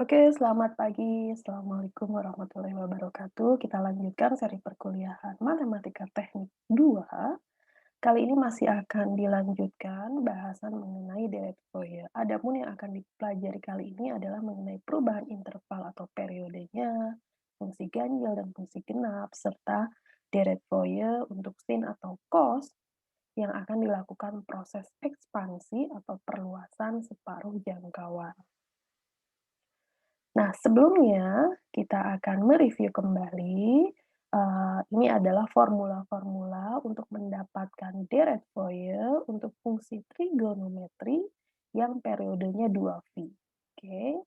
Oke, selamat pagi. Assalamualaikum warahmatullahi wabarakatuh. Kita lanjutkan seri perkuliahan Matematika Teknik 2. Kali ini masih akan dilanjutkan bahasan mengenai deret Fourier. Adapun yang akan dipelajari kali ini adalah mengenai perubahan interval atau periodenya, fungsi ganjil dan fungsi genap, serta deret Fourier untuk sin atau cos yang akan dilakukan proses ekspansi atau perluasan separuh jangkauan. Nah, sebelumnya kita akan mereview kembali, ini adalah formula-formula untuk mendapatkan deret Fourier untuk fungsi trigonometri yang periodenya 2π. Oke,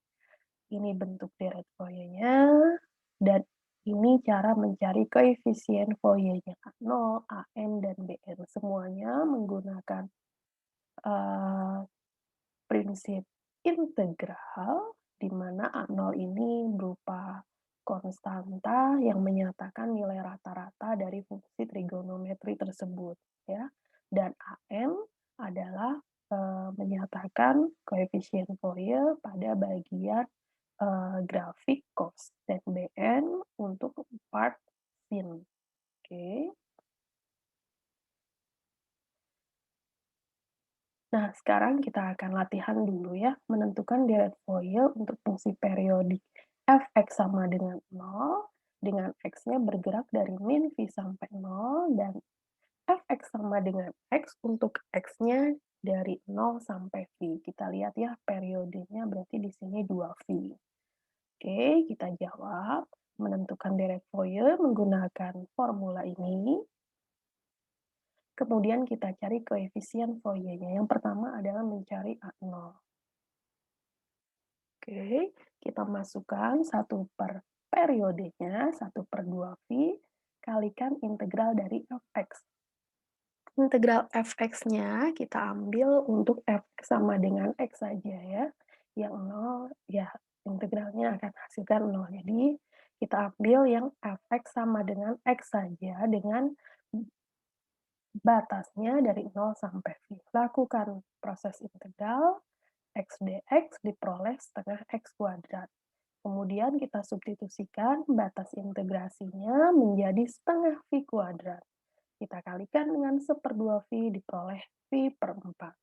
ini bentuk deret Fourier-nya, dan ini cara mencari koefisien Fourier-nya A0, An, dan Bn. Semuanya menggunakan, eee prinsip integral, di mana A0 ini berupa konstanta yang menyatakan nilai rata-rata dari fungsi trigonometri tersebut, ya. Dan An adalah, menyatakan koefisien Fourier pada bagian, grafik cos, dan Bn untuk part sin. Oke. Nah, sekarang kita akan latihan dulu ya, menentukan deret Fourier untuk fungsi periodik f(x) sama dengan 0, dengan x-nya bergerak dari min V sampai 0, dan f(x) sama dengan x untuk x-nya dari 0 sampai V. Kita lihat ya, periodenya berarti di sini 2V. Oke, kita jawab. Menentukan deret Fourier menggunakan formula ini. Kemudian kita cari koefisien Fourier-nya. Yang pertama adalah mencari A0. Oke, kita masukkan 1 per periodenya, 1/2V, kalikan integral dari fx. Integral fx-nya kita ambil untuk fx sama dengan x saja ya. Yang 0, ya integralnya akan hasilkan 0. Jadi, kita ambil yang fx sama dengan x saja dengan batasnya dari 0 sampai V. Lakukan proses integral, x dx diperoleh setengah x kuadrat. Kemudian kita substitusikan batas integrasinya menjadi setengah V kuadrat. Kita kalikan dengan 1/2V diperoleh V/4.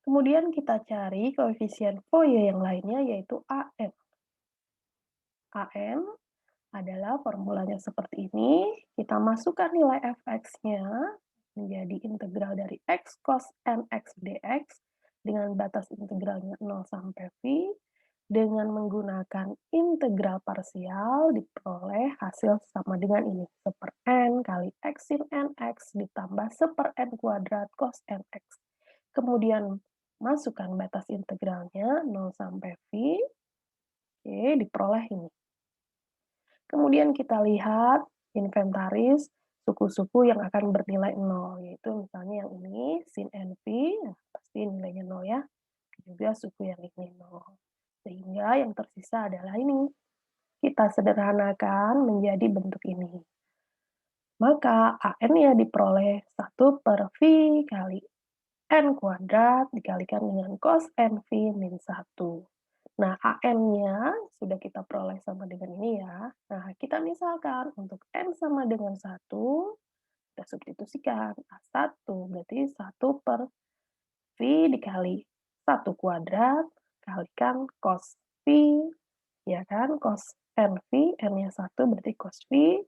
Kemudian kita cari koefisien Fourier yang lainnya yaitu An. An adalah formulanya seperti ini. Kita masukkan nilai fx-nya menjadi integral dari x cos nx dx dengan batas integralnya 0 sampai V. Dengan menggunakan integral parsial diperoleh hasil sama dengan ini, 1/n kali x sin nx ditambah 1/n kuadrat cos nx. Kemudian masukkan batas integralnya 0 sampai V. Oke, diperoleh ini. Kemudian kita lihat inventaris suku-suku yang akan bernilai 0, yaitu misalnya yang ini sin NV, nah pasti nilainya 0 ya, juga suku yang ini 0. Sehingga yang tersisa adalah ini, kita sederhanakan menjadi bentuk ini. Maka An-nya diperoleh 1/V kali N kuadrat dikalikan dengan cos NV min 1. Nah, An-nya sudah kita peroleh sama dengan ini ya. Nah, kita misalkan untuk N sama dengan 1, kita substitusikan. A1 berarti 1/V dikali 1 kuadrat kalikan cos V, ya kan? Cos NV, N-nya 1 berarti cos V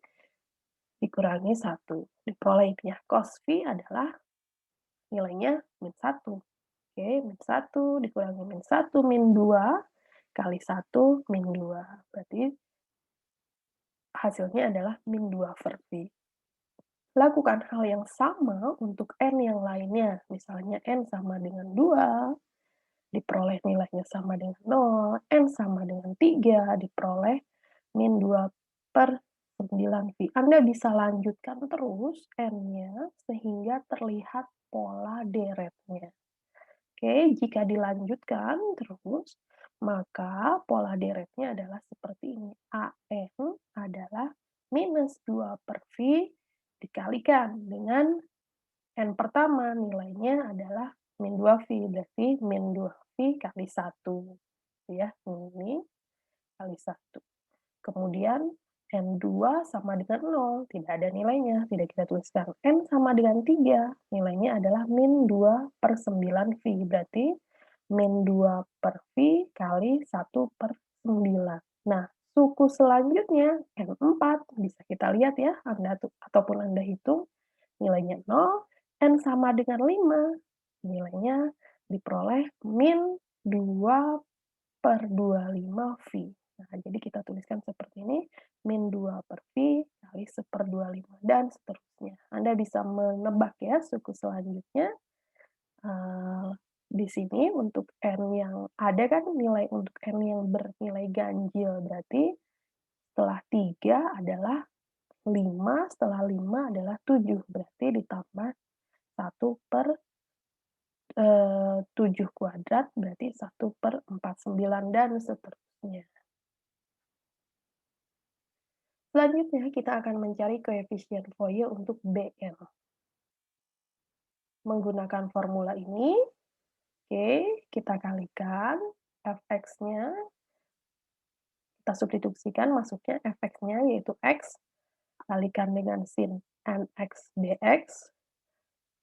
dikurangi 1. Diperoleh ya, cos V adalah nilainya min 1. Oke, min 1 dikurangi min 1 min 2 kali 1 min 2. Berarti hasilnya adalah min 2/V. Lakukan hal yang sama untuk N yang lainnya. Misalnya N sama dengan 2, diperoleh nilainya sama dengan 0. N sama dengan 3, diperoleh min 2/9V. Anda bisa lanjutkan terus N-nya sehingga terlihat pola deretnya. Oke, jika dilanjutkan terus, maka pola deretnya adalah seperti ini. An adalah minus 2/V dikalikan dengan N pertama, nilainya adalah min 2V, berarti min 2V kali 1. ya, ini kali 1. Kemudian N2 sama dengan 0, tidak ada nilainya, tidak kita tuliskan. N sama dengan 3, nilainya adalah min 2/9V, berarti min 2/V kali 1/9. Nah, suku selanjutnya N4, bisa kita lihat ya, ataupun Anda hitung, nilainya 0, N sama dengan 5, nilainya diperoleh min 2/25V. Nah, jadi kita tuliskan seperti ini, min 2/V kali 1/25, dan seterusnya. Anda bisa menebak ya suku selanjutnya. Eee, di sini untuk N yang ada kan nilai untuk N yang bernilai ganjil, berarti setelah 3 adalah 5, setelah 5 adalah 7, berarti ditambah 7 kuadrat berarti 1/49 dan seterusnya. Selanjutnya kita akan mencari koefisien Fourier untuk Bn. Menggunakan formula ini, oke, kita kalikan fx-nya, kita substitusikan masuknya fx-nya yaitu x, kalikan dengan sin nx dx.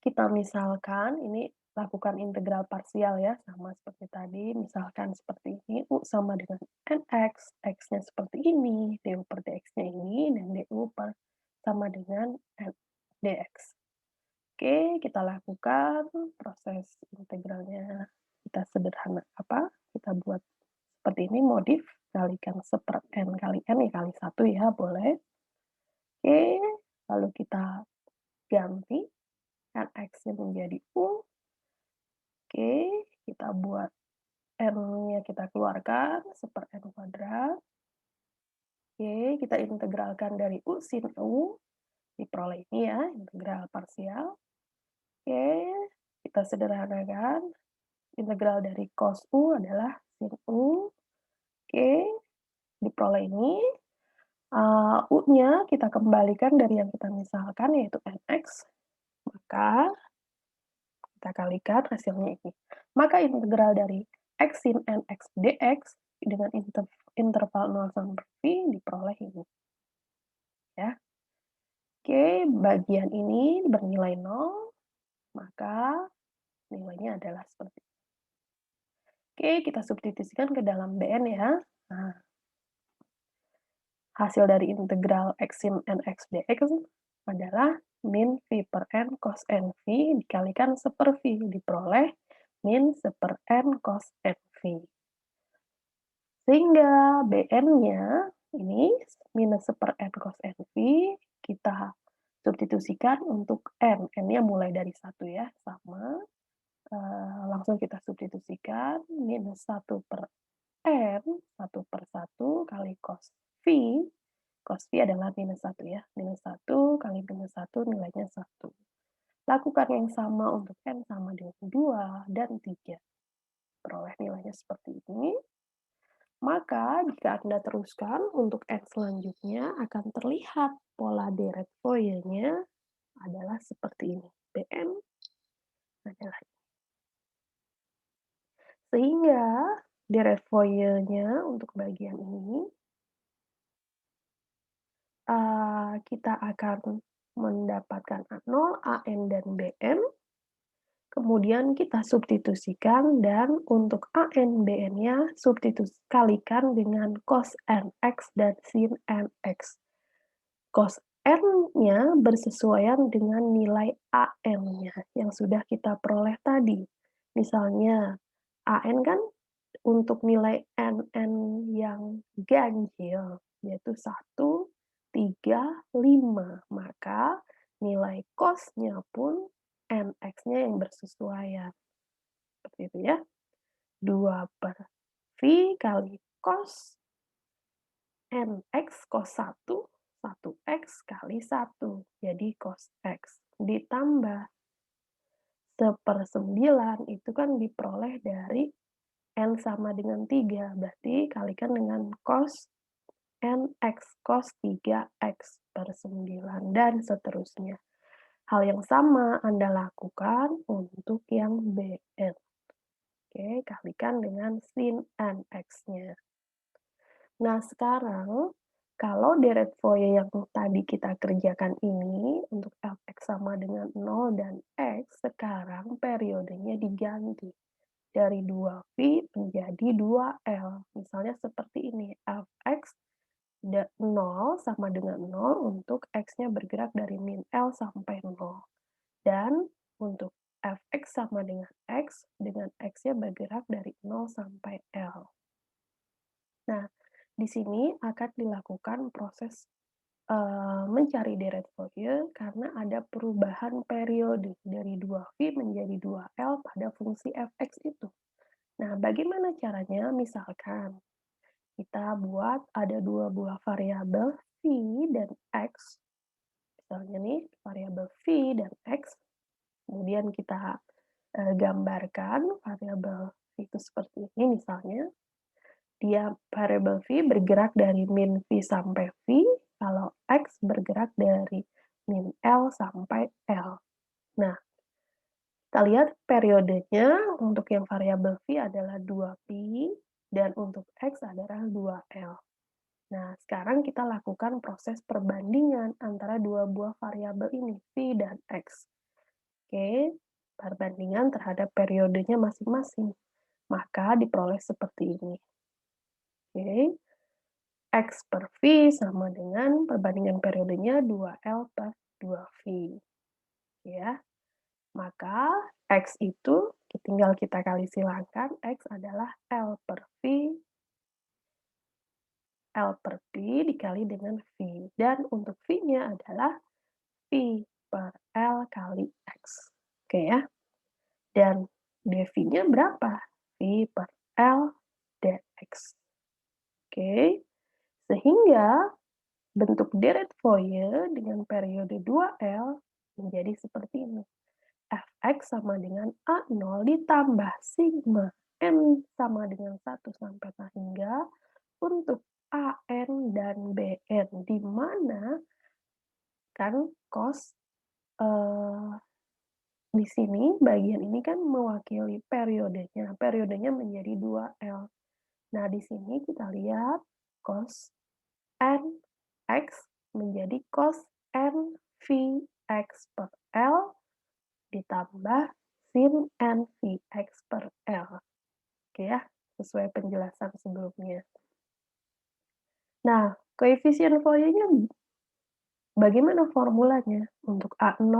Kita misalkan ini lakukan integral parsial ya, sama seperti tadi, misalkan seperti ini, U sama dengan nx, x-nya seperti ini, du per dx-nya ini, dan du sama dengan n dx. Oke, kita lakukan proses integralnya, kita kita buat seperti ini, modif, kalikan 1/n kali n, ya kali 1 ya, boleh. Oke, lalu kita ganti nx-nya menjadi U. Oke, kita buat n-nya kita keluarkan, 1/n kuadrat. Oke, kita integralkan dari U sin U, diperoleh ini ya, integral parsial. Oke, kita sederhanakan, integral dari cos U adalah sin U. Oke, diperoleh ini. U-nya kita kembalikan dari yang kita misalkan, yaitu nx, maka kita kalikan hasilnya ini. Maka integral dari x sin nx dx dengan interval 0 sampai V diperoleh ini. Ya. Oke, bagian ini bernilai 0, maka nilainya adalah seperti ini. Oke, kita substitusikan ke dalam Bn ya. Nah, hasil dari integral x sin nx dx adalah min V per n cos nV dikalikan 1/V, diperoleh min 1/n cos nV. Sehingga Bn-nya ini minus 1/n cos nV, kita substitusikan untuk n. N-nya mulai dari 1 ya, sama. Langsung kita substitusikan, minus 1/n, 1/1 kali cos V. Cos V adalah minus 1 ya, minus 1 kali minus 1 nilainya 1. Lakukan yang sama untuk n sama dengan 2 dan 3. Peroleh nilainya seperti ini. Maka jika Anda teruskan untuk n selanjutnya akan terlihat pola deret Fourier-nya adalah seperti ini. Bn adalah ini. Sehingga deret Fourier-nya untuk bagian ini kita akan mendapatkan A0, AN, dan BN. Kemudian kita substitusikan, dan untuk AN, BN-nya kalikan dengan cos NX dan sin NX. Cos N-nya bersesuaian dengan nilai AN-nya yang sudah kita peroleh tadi. Misalnya, AN kan untuk nilai NN yang ganjil, yaitu 1, 3, 5. Maka nilai cos-nya pun NX-nya yang bersesuaian. Seperti itu ya. 2/V kali cos NX cos 1, 1x kali 1. Jadi cos X. Ditambah 1/9 itu kan diperoleh dari N sama dengan 3. Berarti kalikan dengan cos NX cos 3x per 9 dan seterusnya. Hal yang sama Anda lakukan untuk yang BN. Oke, kalikan dengan sin nx-nya. Nah, sekarang kalau deret Fourier yang tadi kita kerjakan ini untuk f(x) sama dengan 0 dan x, sekarang periodenya diganti dari 2V menjadi 2L. Misalnya seperti ini, f(x) 0 sama dengan 0 untuk x-nya bergerak dari min L sampai 0. Dan untuk f(x) sama dengan x-nya bergerak dari 0 sampai L. Nah, di sini akan dilakukan proses mencari deret Fourier karena ada perubahan periode dari 2V menjadi 2L pada fungsi f(x) itu. Nah, bagaimana caranya? Misalkan kita buat ada dua buah variabel V dan X. Misalnya nih, variabel V dan X. Kemudian kita gambarkan variabel V itu seperti ini misalnya. Dia variabel V bergerak dari min V sampai V, kalau X bergerak dari min L sampai L. Nah, kita lihat periodenya untuk yang variabel V adalah 2pi dan untuk X adalah 2L. Nah, sekarang kita lakukan proses perbandingan antara dua buah variabel ini, V dan X. Oke, perbandingan terhadap periodenya masing-masing. Maka diperoleh seperti ini. Oke, X per V sama dengan perbandingan periodenya 2L per 2V. Ya, maka X itu tinggal kita kali silangkan, X adalah L per P dikali dengan V. Dan untuk V-nya adalah V per L kali X. Oke ya. Dan dV-nya berapa? V per L dx. Oke. Sehingga bentuk deret Fourier dengan periode 2L menjadi seperti ini. Fx sama dengan A0 ditambah sigma n sama dengan 1 sampai hingga untuk AN dan BN, di mana kan cos di sini bagian ini kan mewakili periodenya. Periodenya menjadi 2L. Nah, di sini kita lihat cos nx menjadi cos nVx per L ditambah sin nVx per L. Oke ya, sesuai penjelasan sebelumnya. Nah, koefisien Fourier-nya bagaimana formulanya? Untuk A0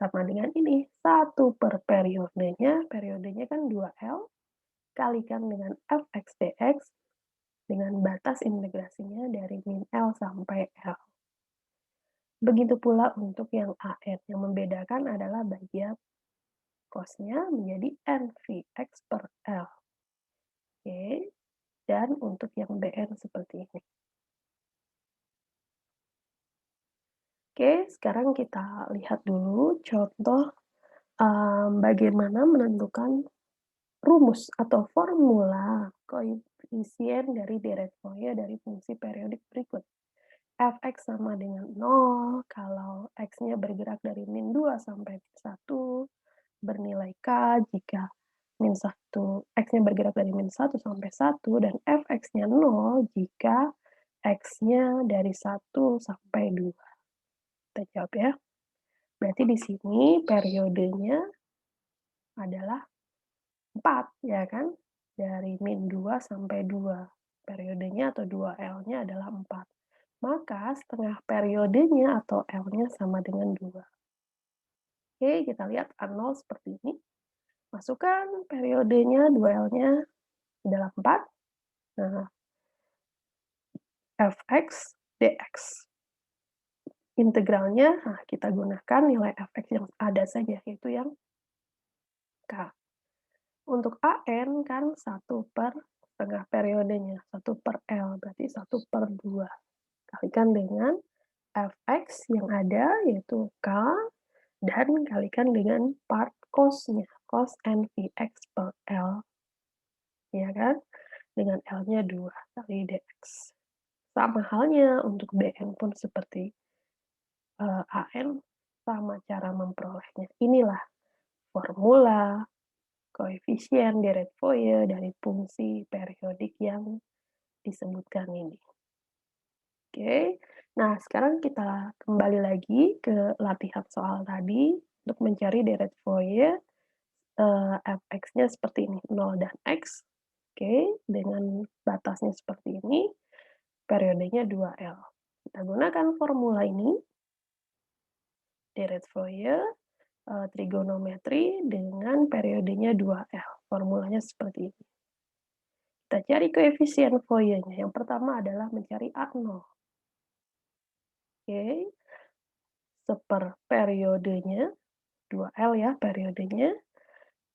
sama dengan ini, 1 per periodenya kan 2L, kalikan dengan fx dx, dengan batas integrasinya dari min L sampai L. Begitu pula untuk yang AN, yang membedakan adalah bagian cos-nya menjadi nVx per L. Oke, dan untuk yang BN seperti ini. Oke, sekarang kita lihat dulu contoh bagaimana menentukan rumus atau formula koefisien dari deret Fourier dari fungsi periodik berikut. Fx sama dengan 0 kalau x-nya bergerak dari min 2 sampai 1, bernilai K jika min 1, x-nya bergerak dari min 1 sampai 1, dan fx-nya 0 jika x-nya dari 1 sampai 2. Kita jawab ya. Berarti di sini periodenya adalah 4, ya kan? Dari min 2 sampai 2. Periodenya atau 2L-nya adalah 4. Maka setengah periodenya atau L-nya sama dengan 2. Oke, kita lihat A0 seperti ini. Masukkan periodenya, 2L-nya adalah 4. Nah, fx dx. Integralnya, nah kita gunakan nilai fx yang ada saja, yaitu yang K. Untuk AN kan 1 per setengah periodenya, 1 per L, berarti 1 per 2. Kalikan dengan fx yang ada, yaitu K, dan kalikan dengan part cos-nya, cos nVx per L. Ya kan? Dengan L-nya 2 kali dx. Sama halnya untuk BN pun seperti AN, sama cara memperolehnya. Inilah formula koefisien deret Fourier dari fungsi periodik yang disebutkan ini. Oke. Nah, sekarang kita kembali lagi ke latihan soal tadi untuk mencari deret Fourier, fx-nya seperti ini, 0 dan x. Oke, dengan batasnya seperti ini, periodenya 2L. Kita gunakan formula ini, deret Fourier, trigonometri dengan periodenya 2L. Formulanya seperti ini. Kita cari koefisien Fourier-nya. Yang pertama adalah mencari A0. Oke, periodenya 2L ya periodenya,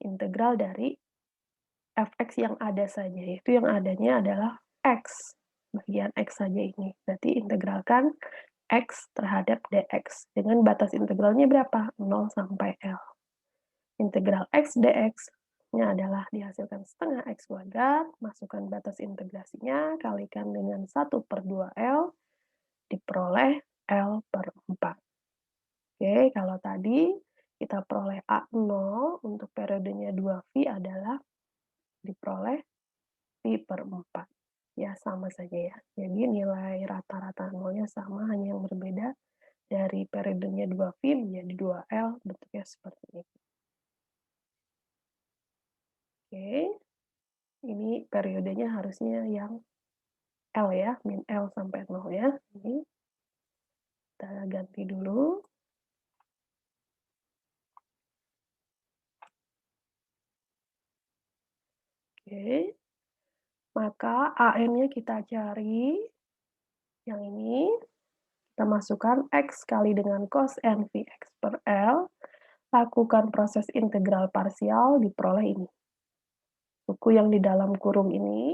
integral dari fx yang ada saja, yaitu yang adanya adalah x, bagian x saja ini. Berarti integralkan x terhadap dx, dengan batas integralnya berapa? 0 sampai L. Integral x dx-nya adalah dihasilkan setengah x kuadrat, masukkan batas integrasinya, kalikan dengan 1/2L, diperoleh L per 4. Oke, kalau tadi kita peroleh A0 untuk periodenya 2V adalah diperoleh V per 4. Ya, sama saja ya. Jadi nilai rata-rata nolnya sama, hanya yang berbeda dari periodenya 2V menjadi 2L, bentuknya seperti ini. Oke, ini periodenya harusnya yang L ya, min L sampai 0 ya. Ini kita ganti dulu. Oke, maka AN-nya kita cari, yang ini, kita masukkan X kali dengan cos NV X per L, lakukan proses integral parsial, diperoleh ini. Suku yang di dalam kurung ini,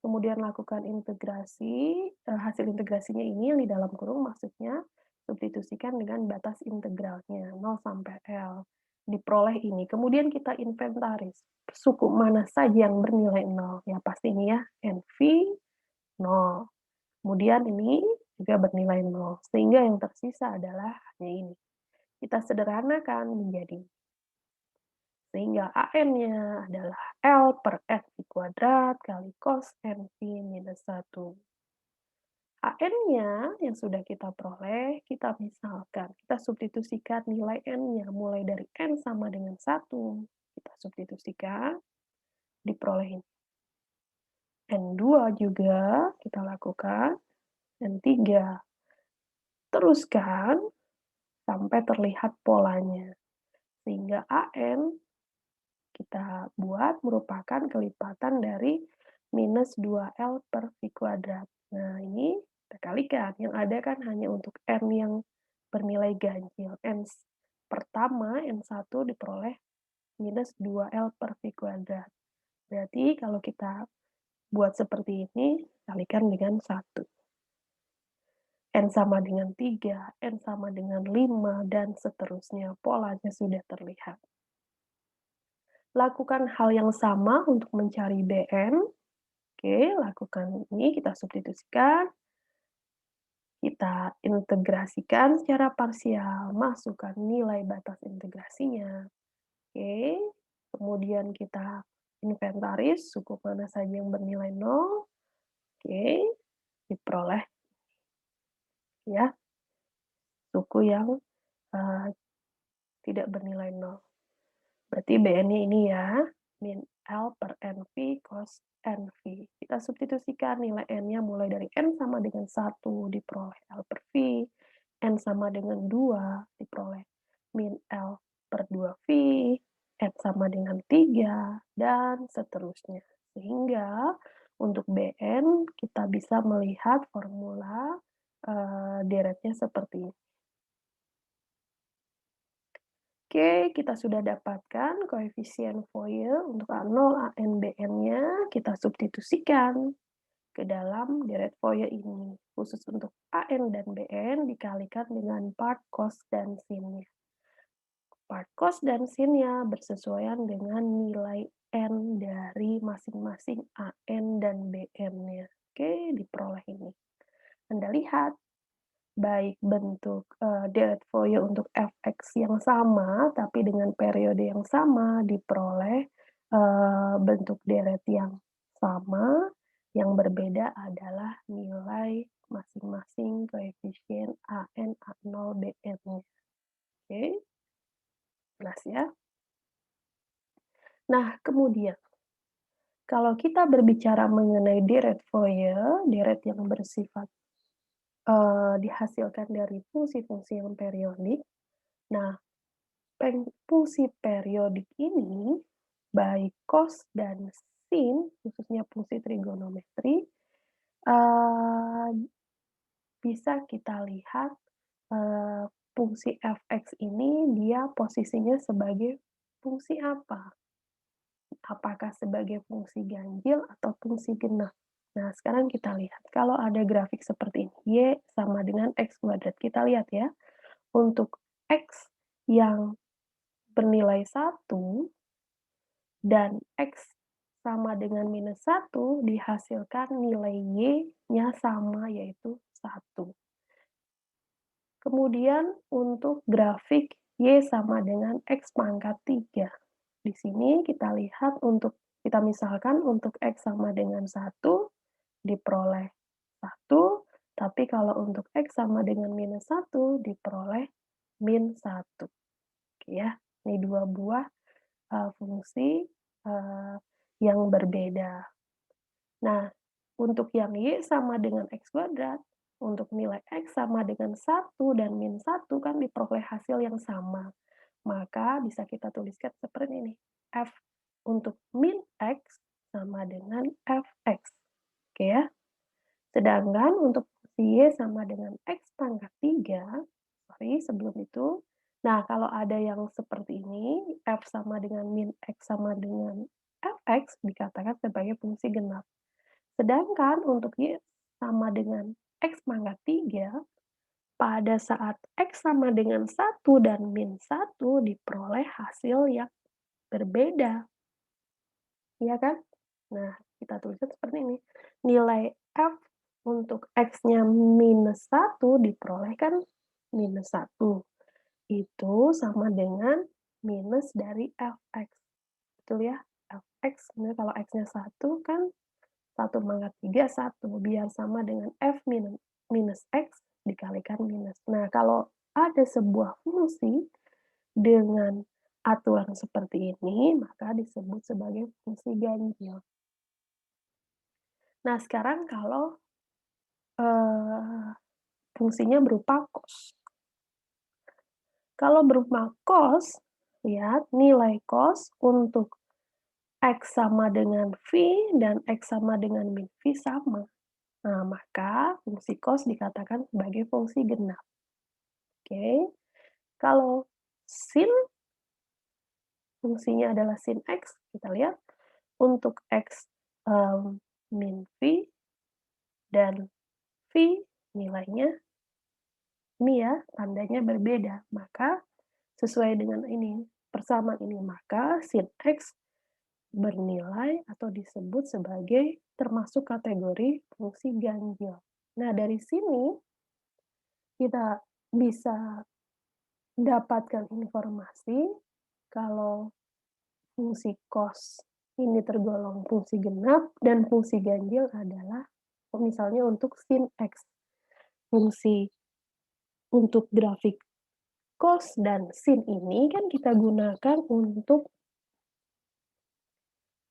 kemudian lakukan integrasi, hasil integrasinya ini yang di dalam kurung maksudnya, substitusikan dengan batas integralnya, 0 sampai L. Diperoleh ini, kemudian kita inventaris, suku mana saja yang bernilai 0, ya pasti ini ya, NV 0. Kemudian ini juga bernilai 0, sehingga yang tersisa adalah hanya ini. Kita sederhanakan menjadi, sehingga AN-nya adalah L per NV kuadrat kali cos NV minus 1. AN-nya yang sudah kita peroleh, kita misalkan, kita substitusikan nilai N-nya mulai dari N sama dengan 1. Kita substitusikan, diperoleh ini. N2 juga kita lakukan, N3. Teruskan sampai terlihat polanya. Sehingga AN kita buat merupakan kelipatan dari minus 2L per V kuadrat. Nah, ini kita kalikan. Yang ada kan hanya untuk N yang bernilai ganjil. N pertama, N1 diperoleh minus 2L per V kuadrat. Berarti kalau kita buat seperti ini, kalikan dengan 1. N sama dengan 3, N sama dengan 5, dan seterusnya. Polanya sudah terlihat. Lakukan hal yang sama untuk mencari Bn. Oke, lakukan ini, kita substitusikan. Kita integrasikan secara parsial, masukkan nilai batas integrasinya. Oke, kemudian kita inventaris suku mana saja yang bernilai 0. Oke, diperoleh ya suku yang uh, tidak bernilai 0. Berarti Bn-nya ini ya, min L per NV cos NV. Kita substitusikan nilai N-nya mulai dari N sama dengan 1 diperoleh L per V, N sama dengan 2 diperoleh min L per 2V, N sama dengan 3, dan seterusnya. Sehingga untuk Bn kita bisa melihat formula deretnya seperti ini. Oke, kita sudah dapatkan koefisien Fourier untuk A0, AN, BN-nya, kita substitusikan ke dalam deret Fourier ini. Khusus untuk AN dan BN dikalikan dengan part cos dan sin-nya. Part cos dan sin-nya bersesuaian dengan nilai N dari masing-masing AN dan BN-nya. Oke, diperoleh ini. Anda lihat, baik bentuk deret Fourier untuk fx yang sama, tapi dengan periode yang sama diperoleh bentuk deret yang sama, yang berbeda adalah nilai masing-masing koefisien AN, A0, BN-nya. Oke, jelas ya? Nah, kemudian kalau kita berbicara mengenai deret Fourier, deret yang bersifat, dihasilkan dari fungsi-fungsi yang periodik. Nah, fungsi periodik ini, baik cos dan sin, khususnya fungsi trigonometri, eee, bisa kita lihat, fungsi f(x) ini dia posisinya sebagai fungsi apa? Apakah sebagai fungsi ganjil atau fungsi genap? Nah, sekarang kita lihat, kalau ada grafik seperti ini, y sama dengan x kuadrat. Kita lihat ya, untuk x yang bernilai 1 dan x sama dengan minus 1 dihasilkan nilai y-nya sama, yaitu 1. Kemudian untuk grafik y sama dengan x pangkat 3. Di sini kita lihat kita misalkan untuk x sama dengan 1 diperoleh 1, tapi kalau untuk x sama dengan minus 1 diperoleh min 1. Oke ya, ini dua buah, fungsi, yang berbeda. Nah, untuk yang y sama dengan x kuadrat, untuk nilai x sama dengan 1 dan min 1 kan diperoleh hasil yang sama. Maka bisa kita tuliskan seperti ini, f untuk min x sama dengan fx. Oke ya. Sedangkan untuk y sama dengan x pangkat 3, sorry sebelum itu, nah kalau ada yang seperti ini, f sama dengan min x sama dengan fx dikatakan sebagai fungsi genap. Sedangkan untuk y sama dengan x pangkat 3, pada saat x sama dengan 1 dan min 1 diperoleh hasil yang berbeda, ya kan? Nah, kita tuliskan seperti ini. Nilai f untuk x-nya minus 1 diperolehkan minus 1. Itu sama dengan minus dari fx. Betul ya? Fx, sebenarnya kalau x-nya 1 kan 1 pangkat 3, 1. Biar sama dengan f minus x dikalikan minus. Nah, kalau ada sebuah fungsi dengan aturan seperti ini, maka disebut sebagai fungsi ganjil. Nah, sekarang kalau, fungsinya berupa cos. Kalau berupa cos, lihat nilai cos untuk x sama dengan V dan x sama dengan min V sama. Nah, maka fungsi cos dikatakan sebagai fungsi genap. Oke. Kalau sin, fungsinya adalah sin x, kita lihat untuk x, min V dan V nilainya ini ya, tandanya berbeda. Maka sesuai dengan ini, persamaan ini, maka sin x bernilai atau disebut sebagai termasuk kategori fungsi ganjil. Nah, dari sini kita bisa dapatkan informasi kalau fungsi cos ini tergolong fungsi genap dan fungsi ganjil adalah misalnya untuk sin x. Fungsi untuk grafik cos dan sin ini kan kita gunakan untuk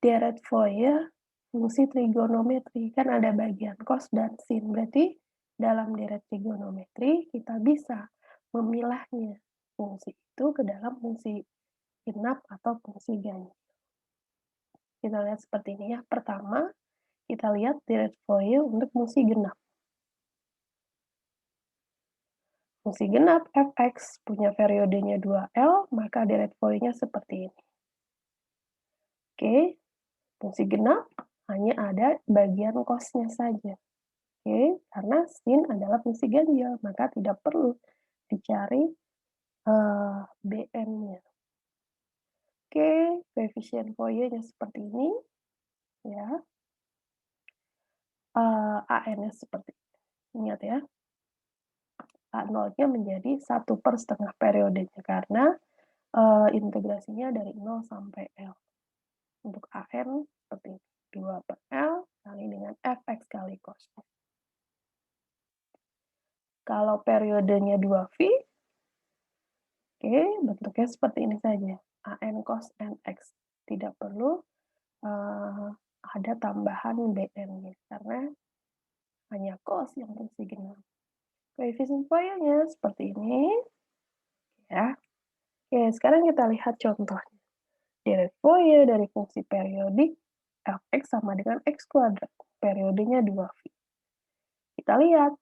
deret Fourier fungsi trigonometri. Kan ada bagian cos dan sin. Berarti dalam deret trigonometri kita bisa memilahnya fungsi itu ke dalam fungsi genap atau fungsi ganjil. Kita lihat seperti ini ya. Pertama, kita lihat deret Fourier untuk fungsi genap. Fungsi genap fx punya periodenya 2L, maka deret Fourier-nya seperti ini. Oke, fungsi genap hanya ada bagian cos-nya saja. Oke, karena sin adalah fungsi ganjil, maka tidak perlu dicari Bn-nya. Oke, koefisien Fourier-nya seperti ini, ya. An-nya seperti ini. Ingat ya, A0-nya menjadi 1/2 periodenya karena integrasinya dari 0 sampai L. Untuk AN seperti ini, 2 per L kali dengan Fx kali cos. Kalau periodenya 2V, oke, bentuknya seperti ini saja, AN cos NX. Tidak perlu ada tambahan BN-nya, karena hanya cos yang fungsi genap. Koefisien Fourier-nya seperti ini, ya. Oke, sekarang kita lihat contohnya. Deret Fourier dari fungsi periodik Fx sama dengan x kuadrat. Periodenya 2V. Kita lihat,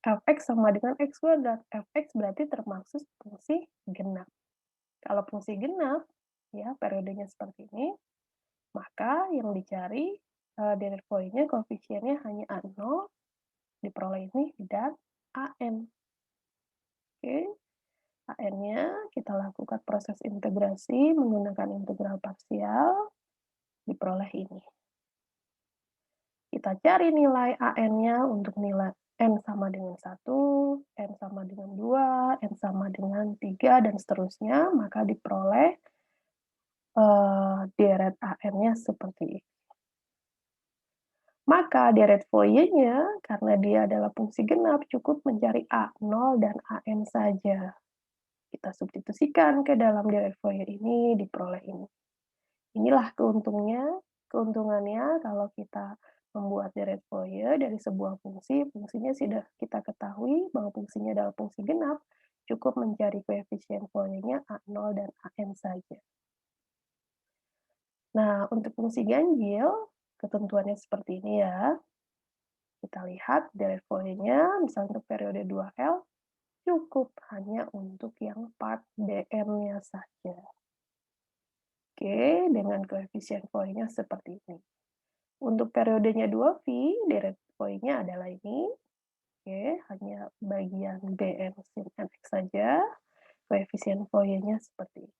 Fx sama dengan x kuadrat. Fx berarti termasuk fungsi genap. Kalau fungsi genap, ya periodenya seperti ini, maka yang dicari deret Fourier-nya koefisiennya hanya A0, diperoleh ini, dan AN. Oke, AN-nya kita lakukan proses integrasi menggunakan integral parsial, diperoleh ini. Kita cari nilai AN-nya untuk nilai N sama dengan 1, N sama dengan 2, N sama dengan 3, dan seterusnya, maka diperoleh deret AN-nya seperti ini. Maka deret Fourier-nya, karena dia adalah fungsi genap, cukup mencari A0 dan AN saja. Kita substitusikan ke dalam deret Fourier ini, diperoleh ini. Inilah keuntungannya kalau kita membuat deret Fourier dari sebuah fungsi, fungsinya sudah kita ketahui bahwa fungsinya adalah fungsi genap, cukup mencari koefisien Fourier-nya A0 dan AN saja. Nah, untuk fungsi ganjil, ketentuannya seperti ini ya. Kita lihat deret Fourier-nya, misalnya untuk periode 2L, cukup hanya untuk yang part dm-nya saja. Oke, dengan koefisien Fourier-nya seperti ini. Untuk periodenya 2V, deret Fourier-nya adalah ini. Oke, hanya bagian Bn sin Nx saja. Koefisien Fourier-nya seperti ini.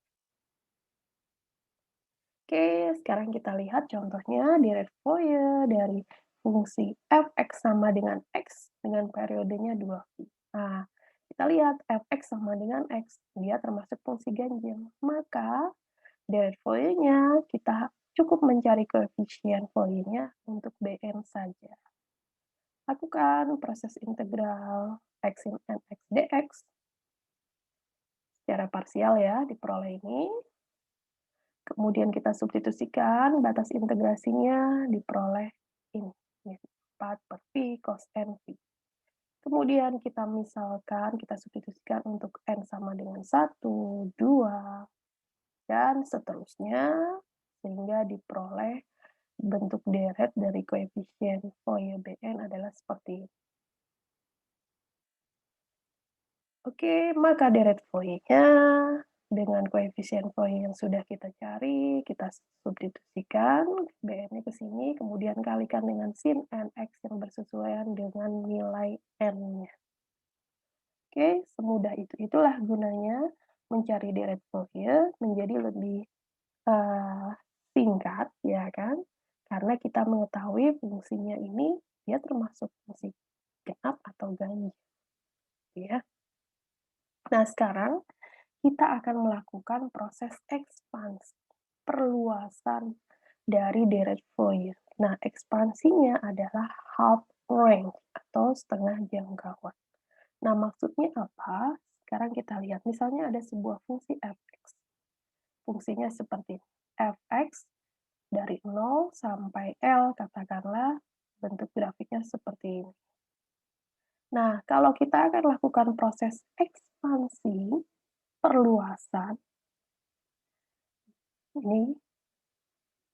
Oke, sekarang kita lihat contohnya deret Fourier dari fungsi fx sama dengan x dengan periodenya 2V. Nah, kita lihat fx sama dengan x, dia termasuk fungsi ganjil. Maka deret Fourier-nya kita cukup mencari koefisien Fourier-nya untuk Bn saja. Lakukan proses integral x sin nx dx secara parsial ya, diperoleh ini. Kemudian kita substitusikan batas integrasinya, diperoleh ini, 4 per V cos NV. Kemudian kita misalkan, kita substitusikan untuk N sama dengan 1, 2, dan seterusnya, sehingga diperoleh bentuk deret dari koefisien Fourier Bn adalah seperti ini. Oke, maka deret Fourier-nya dengan koefisien Fourier yang sudah kita cari, kita substitusikan Bn-nya ke sini, kemudian kalikan dengan sin Nx yang bersesuaian dengan nilai N-nya. Oke, semudah itu. Itulah gunanya mencari deret Fourier menjadi lebih singkat, ya kan? Karena kita mengetahui fungsinya ini, dia termasuk fungsi genap atau ganjil. Ya. Nah, sekarang kita akan melakukan proses ekspansi, perluasan dari deret Fourier. Nah, ekspansinya adalah half range atau setengah jangkauan. Nah, maksudnya apa? Sekarang kita lihat, misalnya ada sebuah fungsi fx. Fungsinya seperti fx dari 0 sampai L, katakanlah bentuk grafiknya seperti ini. Nah, kalau kita akan lakukan proses ekspansi, perluasan, ini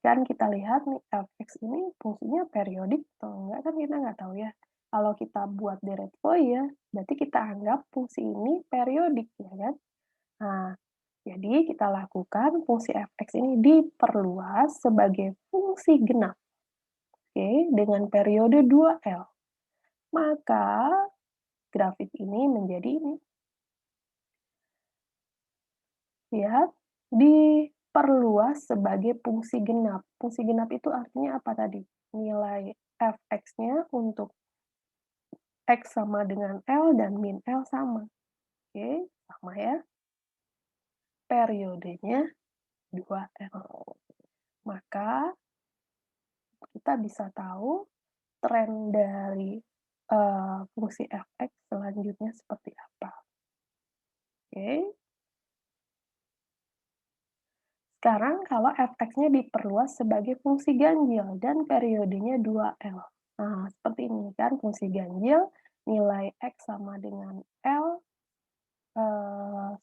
kan kita lihat nih fx ini fungsinya periodik atau enggak kan kita nggak tahu ya. Kalau kita buat deret Fourier, berarti kita anggap fungsi ini periodik, ya kan? Nah, jadi kita lakukan fungsi fx ini diperluas sebagai fungsi genap, oke, dengan periode 2L. Maka grafik ini menjadi ini. Lihat, diperluas sebagai fungsi genap. Fungsi genap itu artinya apa tadi? Nilai fx-nya untuk x sama dengan L dan min L sama. Oke, sama ya. Periodenya 2L. Maka kita bisa tahu tren dari, fungsi fx selanjutnya seperti apa. Oke. Sekarang kalau fx-nya diperluas sebagai fungsi ganjil dan periodenya 2L. Nah, seperti ini kan fungsi ganjil, nilai x sama dengan L,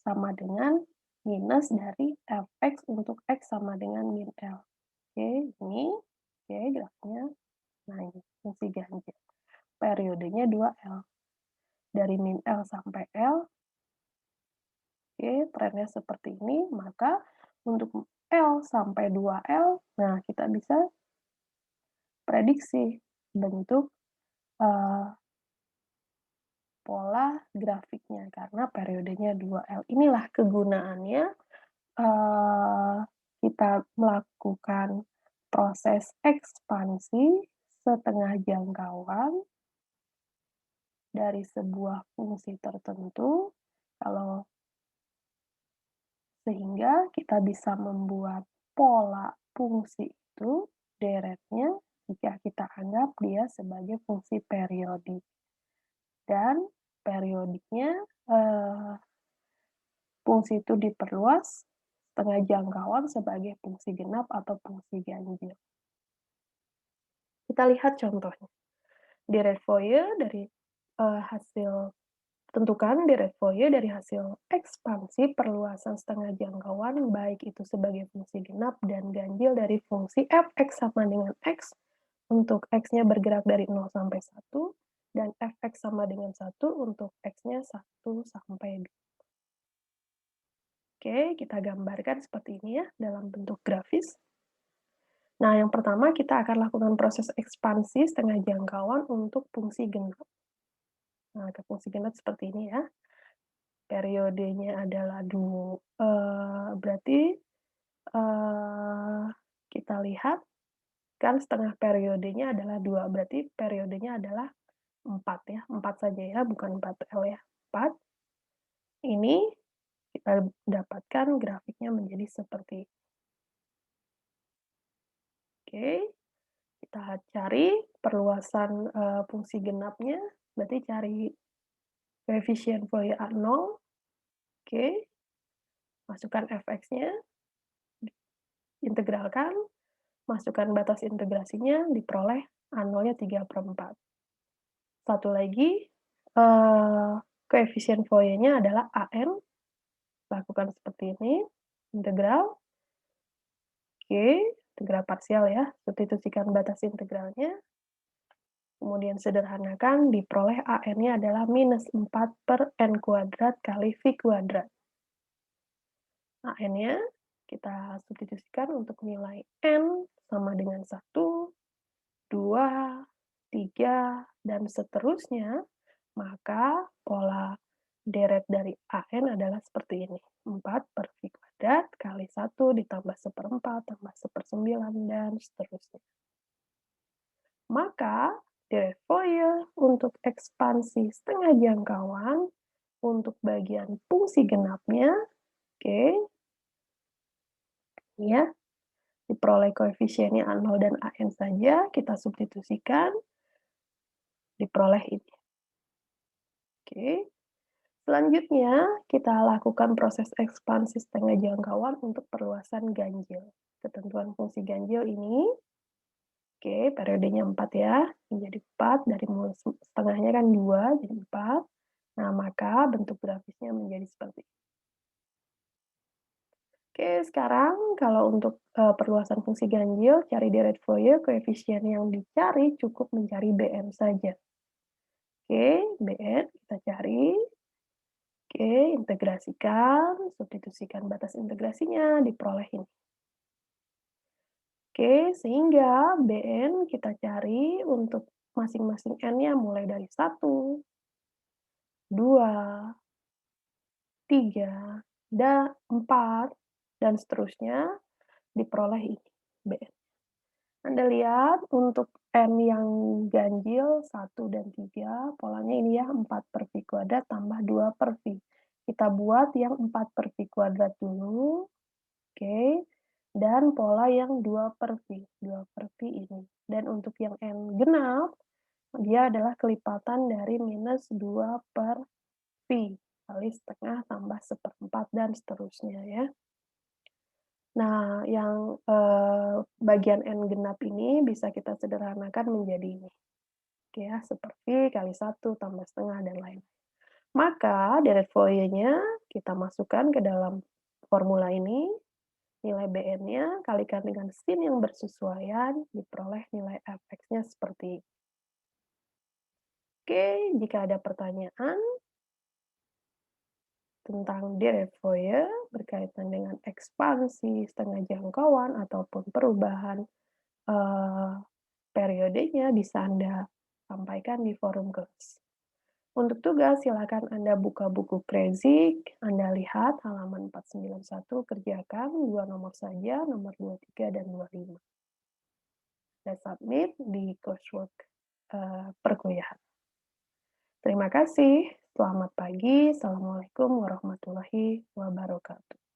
sama dengan minus dari fx untuk x sama dengan min L. Oke, ini, oke grafiknya. Nah ini fungsi ganjil. Periodenya 2L. Dari min L sampai L, oke, trennya seperti ini, maka untuk L sampai 2L, nah kita bisa prediksi bentuk uh, pola grafiknya karena periodenya 2L. Inilah kegunaannya kita melakukan proses ekspansi setengah jangkauan dari sebuah fungsi tertentu, kalau sehingga kita bisa membuat pola fungsi itu deretnya jika kita anggap dia sebagai fungsi periodik. Dan periodiknya fungsi itu diperluas setengah jangkauan sebagai fungsi genap atau fungsi ganjil. Kita lihat contohnya. Di red foyer dari hasil tentukan di red foyer dari hasil ekspansi perluasan setengah jangkauan baik itu sebagai fungsi genap dan ganjil dari fungsi fx sama dengan x untuk x-nya bergerak dari 0 sampai 1 dan fx sama dengan 1 untuk x-nya 1 sampai 2. Oke, kita gambarkan seperti ini ya dalam bentuk grafis. Nah, yang pertama kita akan lakukan proses ekspansi setengah jangkauan untuk fungsi genap. Nah, ke fungsi genap seperti ini ya. Periodenya adalah berarti kita lihat kan setengah periodenya adalah 2, berarti periodenya adalah 4 ya, 4 saja ya, bukan 4L ya, 4. Ini kita dapatkan grafiknya menjadi seperti ini. Oke, kita cari perluasan fungsi genapnya, berarti cari koefisien Fourier A0. Oke, masukkan fx-nya, integralkan, masukkan batas integrasinya, diperoleh A0-nya 3/4. Satu lagi, koefisien Fourier-nya adalah AN, lakukan seperti ini, integral, oke, integral parsial ya, substitusikan batas integralnya, kemudian sederhanakan, diperoleh AN-nya adalah minus 4 per N kuadrat kali V kuadrat. AN-nya kita substitusikan untuk nilai N sama dengan 1, 2, 3, dan seterusnya, maka pola deret dari AN adalah seperti ini. 4 per V kuadrat kali 1 ditambah 1/4 tambah 1/9 dan seterusnya. Maka deret Fourier untuk ekspansi setengah jangkauan untuk bagian fungsi genapnya, oke, ya, diperoleh koefisiennya A0 dan AN saja, kita substitusikan, diperoleh ini. Oke. Selanjutnya, kita lakukan proses ekspansi setengah jangkauan untuk perluasan ganjil. Ketentuan fungsi ganjil ini, oke, periodenya 4 ya, menjadi 4, dari setengahnya kan 2, jadi 4. Nah, maka bentuk grafisnya menjadi seperti ini. Oke, sekarang kalau untuk perluasan fungsi ganjil, cari deret Fourier, koefisien yang dicari cukup mencari Bn saja. Oke, Bn kita cari. Oke, integrasikan, substitusikan batas integrasinya, diperoleh ini. Oke, sehingga Bn kita cari untuk masing-masing N-nya mulai dari 1, 2, 3, dan 4, dan seterusnya, diperoleh ini, Bn. Anda lihat untuk N yang ganjil 1 dan 3, polanya ini ya 4 per V kuadrat tambah 2 per V. Kita buat yang 4 per V kuadrat dulu. Oke, dan pola yang 2/V, 2/V ini. Dan untuk yang N genap, dia adalah kelipatan dari -2/V, kali setengah tambah seperempat dan seterusnya ya. Nah, yang, bagian N genap ini bisa kita sederhanakan menjadi ini, oke ya, seper-V kali 1 tambah setengah dan lain. Maka deret Fourier-nya kita masukkan ke dalam formula ini, nilai Bn-nya kalikan dengan sin yang bersesuaian, diperoleh nilai Fx-nya seperti ini. Oke, jika ada pertanyaan tentang deret Fourier berkaitan dengan ekspansi, setengah jangkauan, ataupun perubahan, eee, periodenya bisa Anda sampaikan di forum kelas. Untuk tugas, silakan Anda buka buku Crazik, Anda lihat halaman 491, kerjakan 2 nomor saja, nomor 23 dan 25. Dan submit di coursework, perkuliahan. Terima kasih, selamat pagi, assalamualaikum warahmatullahi wabarakatuh.